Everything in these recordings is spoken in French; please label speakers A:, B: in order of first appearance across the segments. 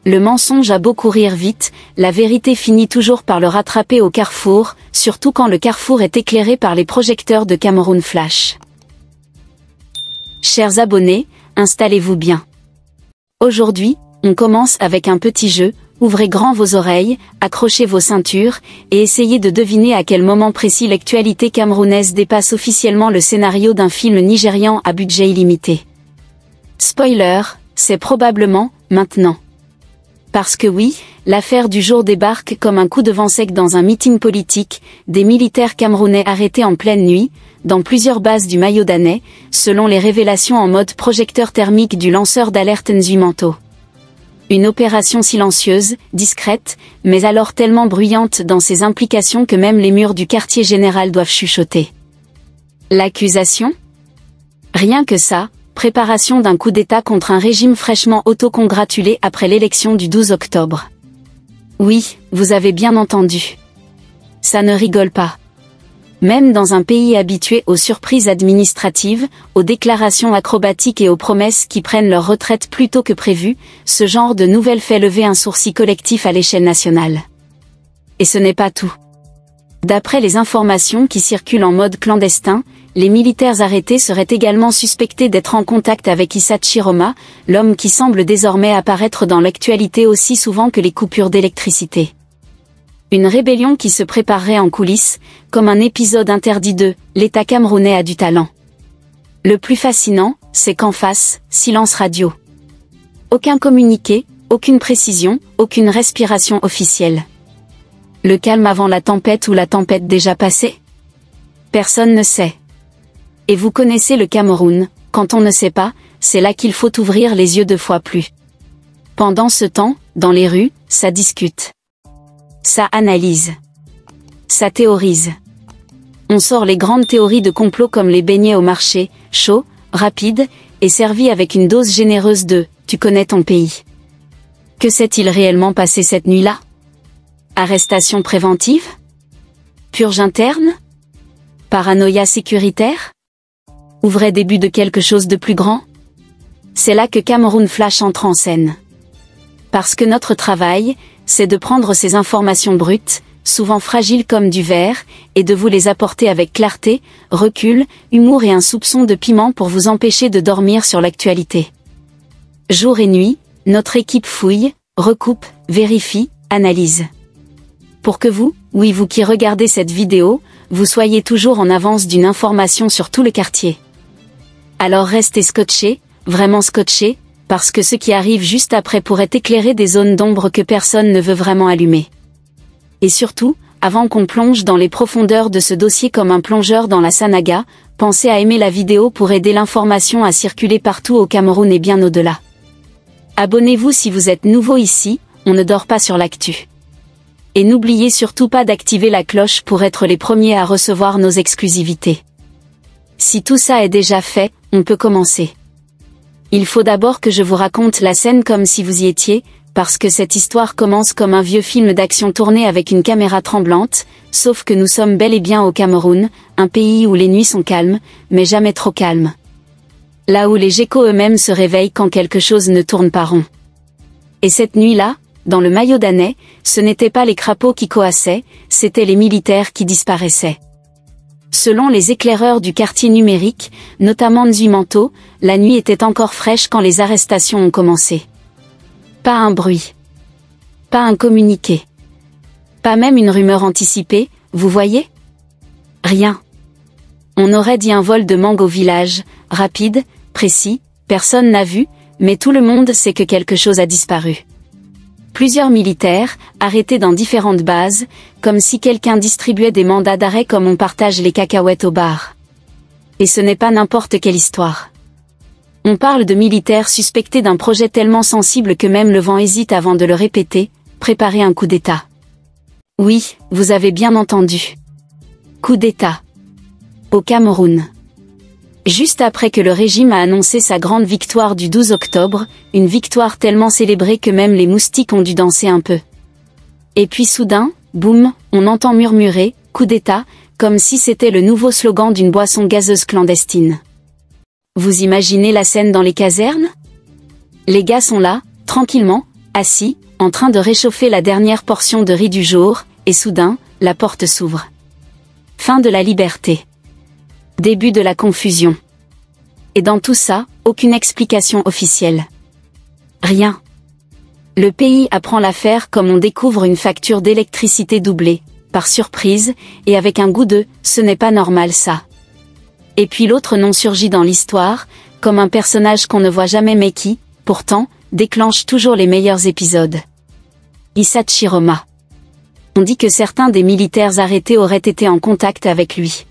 A: Le mensonge a beau courir vite, la vérité finit toujours par le rattraper au carrefour, surtout quand le carrefour est éclairé par les projecteurs de Cameroun Flash. Chers abonnés, installez-vous bien. Aujourd'hui, on commence avec un petit jeu, ouvrez grand vos oreilles, accrochez vos ceintures, et essayez de deviner à quel moment précis l'actualité camerounaise dépasse officiellement le scénario d'un film nigérian à budget illimité. Spoiler, c'est probablement maintenant. Parce que oui, l'affaire du jour débarque comme un coup de vent sec dans un meeting politique, des militaires camerounais arrêtés en pleine nuit, dans plusieurs bases du Mayo-Danais, selon les révélations en mode projecteur thermique du lanceur d'alerte Nzuimanto. Une opération silencieuse, discrète, mais alors tellement bruyante dans ses implications que même les murs du quartier général doivent chuchoter. L'accusation ? Rien que ça. Préparation d'un coup d'État contre un régime fraîchement autocongratulé après l'élection du 12 octobre. Oui, vous avez bien entendu. Ça ne rigole pas. Même dans un pays habitué aux surprises administratives, aux déclarations acrobatiques et aux promesses qui prennent leur retraite plus tôt que prévu, ce genre de nouvelles fait lever un sourcil collectif à l'échelle nationale. Et ce n'est pas tout. D'après les informations qui circulent en mode clandestin, les militaires arrêtés seraient également suspectés d'être en contact avec Issa Chiroma, l'homme qui semble désormais apparaître dans l'actualité aussi souvent que les coupures d'électricité. Une rébellion qui se préparerait en coulisses, comme un épisode interdit de « L'État camerounais a du talent ». Le plus fascinant, c'est qu'en face, silence radio. Aucun communiqué, aucune précision, aucune respiration officielle. Le calme avant la tempête ou la tempête déjà passée ? Personne ne sait. Et vous connaissez le Cameroun, quand on ne sait pas, c'est là qu'il faut ouvrir les yeux 2 fois plus. Pendant ce temps, dans les rues, ça discute. Ça analyse. Ça théorise. On sort les grandes théories de complot comme les beignets au marché, chaud, rapide, et servis avec une dose généreuse de « tu connais ton pays ». Que s'est-il réellement passé cette nuit-là ? Arrestation préventive ? Purge interne ? Paranoïa sécuritaire ? Ou vrai début de quelque chose de plus grand ? C'est là que Cameroun Flash entre en scène. Parce que notre travail, c'est de prendre ces informations brutes, souvent fragiles comme du verre, et de vous les apporter avec clarté, recul, humour et un soupçon de piment pour vous empêcher de dormir sur l'actualité. Jour et nuit, notre équipe fouille, recoupe, vérifie, analyse. Pour que vous, oui vous qui regardez cette vidéo, vous soyez toujours en avance d'une information sur tout le quartier. Alors restez scotchés, vraiment scotchés, parce que ce qui arrive juste après pourrait éclairer des zones d'ombre que personne ne veut vraiment allumer. Et surtout, avant qu'on plonge dans les profondeurs de ce dossier comme un plongeur dans la Sanaga, pensez à aimer la vidéo pour aider l'information à circuler partout au Cameroun et bien au-delà. Abonnez-vous si vous êtes nouveau ici, on ne dort pas sur l'actu. Et n'oubliez surtout pas d'activer la cloche pour être les premiers à recevoir nos exclusivités. Si tout ça est déjà fait, on peut commencer. Il faut d'abord que je vous raconte la scène comme si vous y étiez, parce que cette histoire commence comme un vieux film d'action tourné avec une caméra tremblante, sauf que nous sommes bel et bien au Cameroun, un pays où les nuits sont calmes, mais jamais trop calmes. Là où les geckos eux-mêmes se réveillent quand quelque chose ne tourne pas rond. Et cette nuit-là, dans le Mayo-Danais, ce n'étaient pas les crapauds qui coassaient, c'étaient les militaires qui disparaissaient. Selon les éclaireurs du quartier numérique, notamment Nzuimanto, la nuit était encore fraîche quand les arrestations ont commencé. Pas un bruit. Pas un communiqué. Pas même une rumeur anticipée, vous voyez ? Rien. On aurait dit un vol de mangue au village, rapide, précis, personne n'a vu, mais tout le monde sait que quelque chose a disparu. Plusieurs militaires, arrêtés dans différentes bases, comme si quelqu'un distribuait des mandats d'arrêt comme on partage les cacahuètes au bar. Et ce n'est pas n'importe quelle histoire. On parle de militaires suspectés d'un projet tellement sensible que même le vent hésite avant de le répéter, préparer un coup d'État. Oui, vous avez bien entendu. Coup d'État. Au Cameroun. Juste après que le régime a annoncé sa grande victoire du 12 octobre, une victoire tellement célébrée que même les moustiques ont dû danser un peu. Et puis soudain, boum, on entend murmurer « coup d'État », comme si c'était le nouveau slogan d'une boisson gazeuse clandestine. Vous imaginez la scène dans les casernes ? Les gars sont là, tranquillement, assis, en train de réchauffer la dernière portion de riz du jour, et soudain, la porte s'ouvre. Fin de la liberté. Début de la confusion. Et dans tout ça, aucune explication officielle. Rien. Le pays apprend l'affaire comme on découvre une facture d'électricité doublée, par surprise, et avec un goût de « ce n'est pas normal ça ». Et puis l'autre nom surgit dans l'histoire, comme un personnage qu'on ne voit jamais mais qui, pourtant, déclenche toujours les meilleurs épisodes. Issa Chiroma. On dit que certains des militaires arrêtés auraient été en contact avec lui.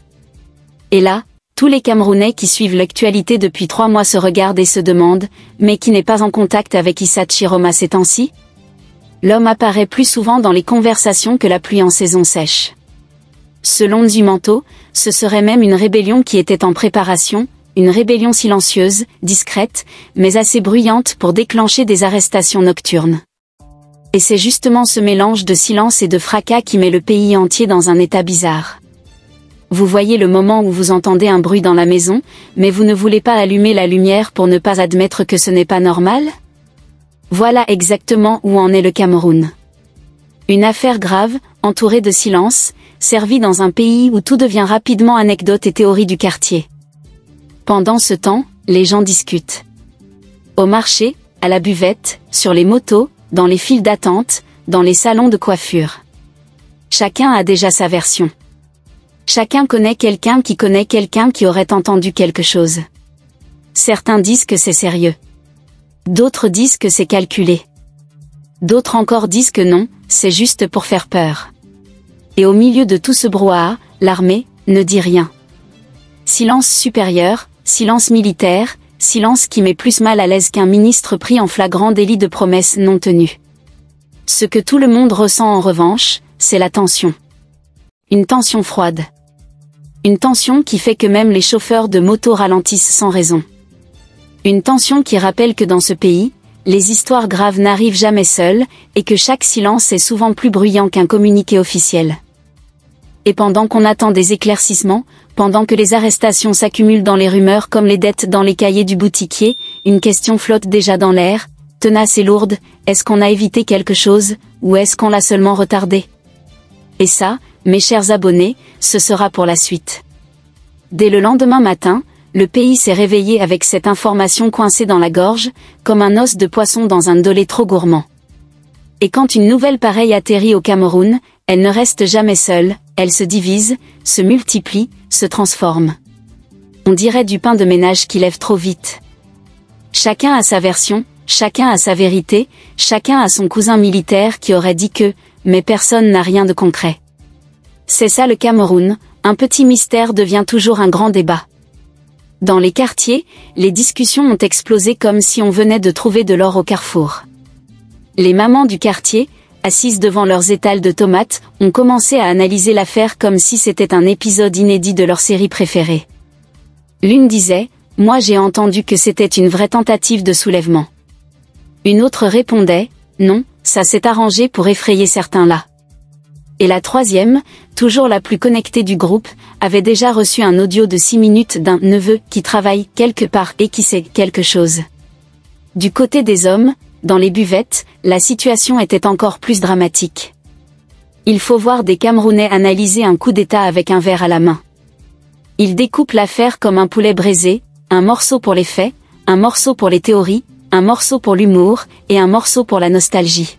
A: Et là, tous les Camerounais qui suivent l'actualité depuis 3 mois se regardent et se demandent, mais qui n'est pas en contact avec Issa Chiroma ces temps-ci ? L'homme apparaît plus souvent dans les conversations que la pluie en saison sèche. Selon Nzuimento, ce serait même une rébellion qui était en préparation, une rébellion silencieuse, discrète, mais assez bruyante pour déclencher des arrestations nocturnes. Et c'est justement ce mélange de silence et de fracas qui met le pays entier dans un état bizarre. Vous voyez le moment où vous entendez un bruit dans la maison, mais vous ne voulez pas allumer la lumière pour ne pas admettre que ce n'est pas normal ? Voilà exactement où en est le Cameroun. Une affaire grave, entourée de silence, servie dans un pays où tout devient rapidement anecdote et théorie du quartier. Pendant ce temps, les gens discutent. Au marché, à la buvette, sur les motos, dans les files d'attente, dans les salons de coiffure. Chacun a déjà sa version. Chacun connaît quelqu'un qui aurait entendu quelque chose. Certains disent que c'est sérieux. D'autres disent que c'est calculé. D'autres encore disent que non, c'est juste pour faire peur. Et au milieu de tout ce brouhaha, l'armée ne dit rien. Silence supérieur, silence militaire, silence qui met plus mal à l'aise qu'un ministre pris en flagrant délit de promesses non tenues. Ce que tout le monde ressent en revanche, c'est la tension. Une tension froide. Une tension qui fait que même les chauffeurs de moto ralentissent sans raison. Une tension qui rappelle que dans ce pays, les histoires graves n'arrivent jamais seules, et que chaque silence est souvent plus bruyant qu'un communiqué officiel. Et pendant qu'on attend des éclaircissements, pendant que les arrestations s'accumulent dans les rumeurs comme les dettes dans les cahiers du boutiquier, une question flotte déjà dans l'air, tenace et lourde, est-ce qu'on a évité quelque chose, ou est-ce qu'on l'a seulement retardé ? Et ça, mes chers abonnés, ce sera pour la suite. Dès le lendemain matin, le pays s'est réveillé avec cette information coincée dans la gorge, comme un os de poisson dans un dolé trop gourmand. Et quand une nouvelle pareille atterrit au Cameroun, elle ne reste jamais seule, elle se divise, se multiplie, se transforme. On dirait du pain de ménage qui lève trop vite. Chacun a sa version, chacun a sa vérité, chacun a son cousin militaire qui aurait dit que, mais personne n'a rien de concret. C'est ça le Cameroun, un petit mystère devient toujours un grand débat. Dans les quartiers, les discussions ont explosé comme si on venait de trouver de l'or au carrefour. Les mamans du quartier, assises devant leurs étals de tomates, ont commencé à analyser l'affaire comme si c'était un épisode inédit de leur série préférée. L'une disait « Moi j'ai entendu que c'était une vraie tentative de soulèvement ». Une autre répondait « Non, ça s'est arrangé pour effrayer certains là ». Et la troisième, toujours la plus connectée du groupe, avait déjà reçu un audio de 6 minutes d'un neveu qui travaille quelque part et qui sait quelque chose. Du côté des hommes, dans les buvettes, la situation était encore plus dramatique. Il faut voir des Camerounais analyser un coup d'État avec un verre à la main. Ils découpent l'affaire comme un poulet braisé, un morceau pour les faits, un morceau pour les théories, un morceau pour l'humour, et un morceau pour la nostalgie.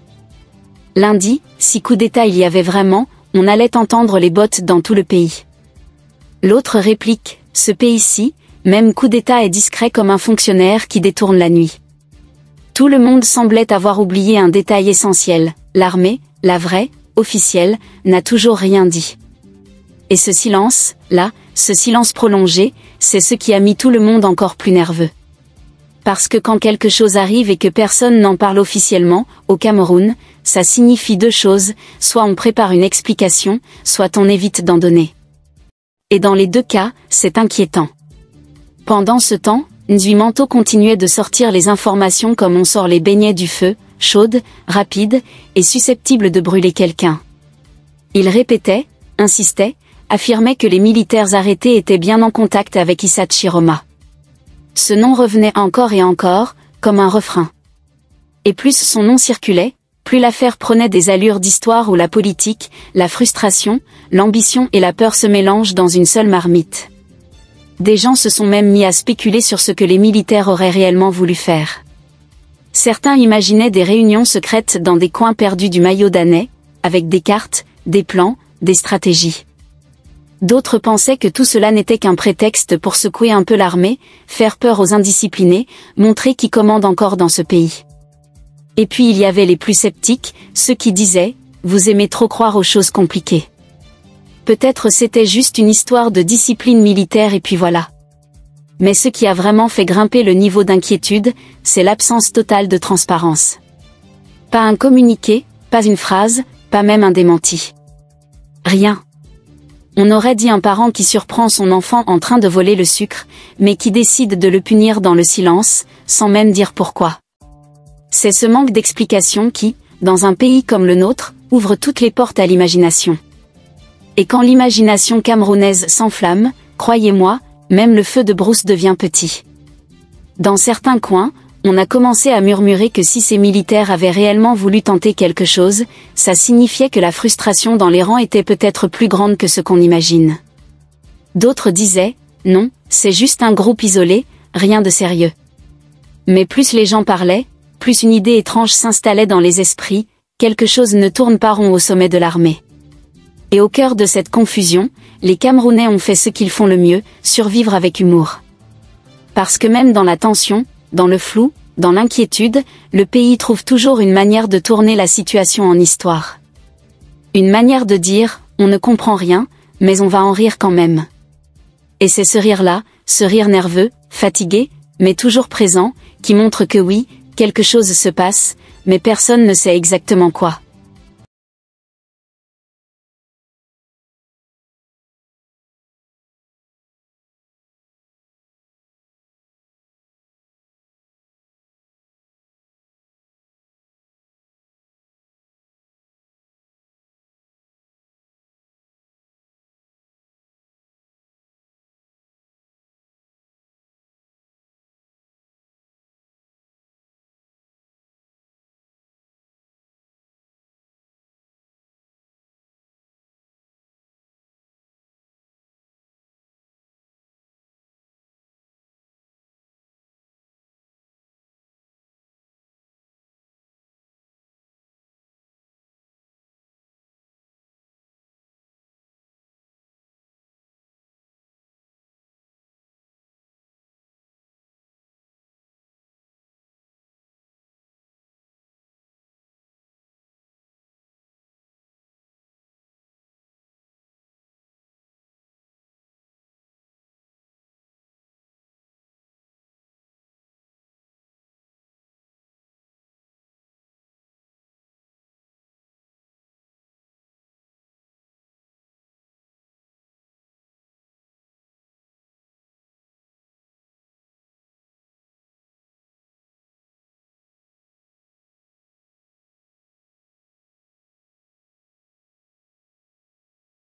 A: Lundi, si coup d'État il y avait vraiment, on allait entendre les bottes dans tout le pays. L'autre réplique, ce pays-ci, même coup d'État est discret comme un fonctionnaire qui détourne la nuit. Tout le monde semblait avoir oublié un détail essentiel, l'armée, la vraie, officielle, n'a toujours rien dit. Et ce silence, là, ce silence prolongé, c'est ce qui a mis tout le monde encore plus nerveux. Parce que quand quelque chose arrive et que personne n'en parle officiellement, au Cameroun, ça signifie 2 choses, soit on prépare une explication, soit on évite d'en donner. Et dans les 2 cas, c'est inquiétant. Pendant ce temps, Nzuimento continuait de sortir les informations comme on sort les beignets du feu, chaudes, rapides, et susceptibles de brûler quelqu'un. Il répétait, insistait, affirmait que les militaires arrêtés étaient bien en contact avec Issa Chiroma. Ce nom revenait encore et encore, comme un refrain. Et plus son nom circulait, plus l'affaire prenait des allures d'histoire où la politique, la frustration, l'ambition et la peur se mélangent dans une seule marmite. Des gens se sont même mis à spéculer sur ce que les militaires auraient réellement voulu faire. Certains imaginaient des réunions secrètes dans des coins perdus du maillot danais, avec des cartes, des plans, des stratégies. D'autres pensaient que tout cela n'était qu'un prétexte pour secouer un peu l'armée, faire peur aux indisciplinés, montrer qui commande encore dans ce pays. Et puis il y avait les plus sceptiques, ceux qui disaient « Vous aimez trop croire aux choses compliquées. Peut-être c'était juste une histoire de discipline militaire et puis voilà. » Mais ce qui a vraiment fait grimper le niveau d'inquiétude, c'est l'absence totale de transparence. Pas un communiqué, pas une phrase, pas même un démenti. Rien. On aurait dit un parent qui surprend son enfant en train de voler le sucre, mais qui décide de le punir dans le silence, sans même dire pourquoi. C'est ce manque d'explication qui, dans un pays comme le nôtre, ouvre toutes les portes à l'imagination. Et quand l'imagination camerounaise s'enflamme, croyez-moi, même le feu de brousse devient petit. Dans certains coins, on a commencé à murmurer que si ces militaires avaient réellement voulu tenter quelque chose, ça signifiait que la frustration dans les rangs était peut-être plus grande que ce qu'on imagine. D'autres disaient, non, c'est juste un groupe isolé, rien de sérieux. Mais plus les gens parlaient, plus une idée étrange s'installait dans les esprits, quelque chose ne tourne pas rond au sommet de l'armée. Et au cœur de cette confusion, les Camerounais ont fait ce qu'ils font le mieux, survivre avec humour. Parce que même dans la tension, dans le flou, dans l'inquiétude, le pays trouve toujours une manière de tourner la situation en histoire. Une manière de dire, on ne comprend rien, mais on va en rire quand même. Et c'est ce rire-là, ce rire nerveux, fatigué, mais toujours présent, qui montre que oui, quelque chose se passe, mais personne ne sait exactement quoi.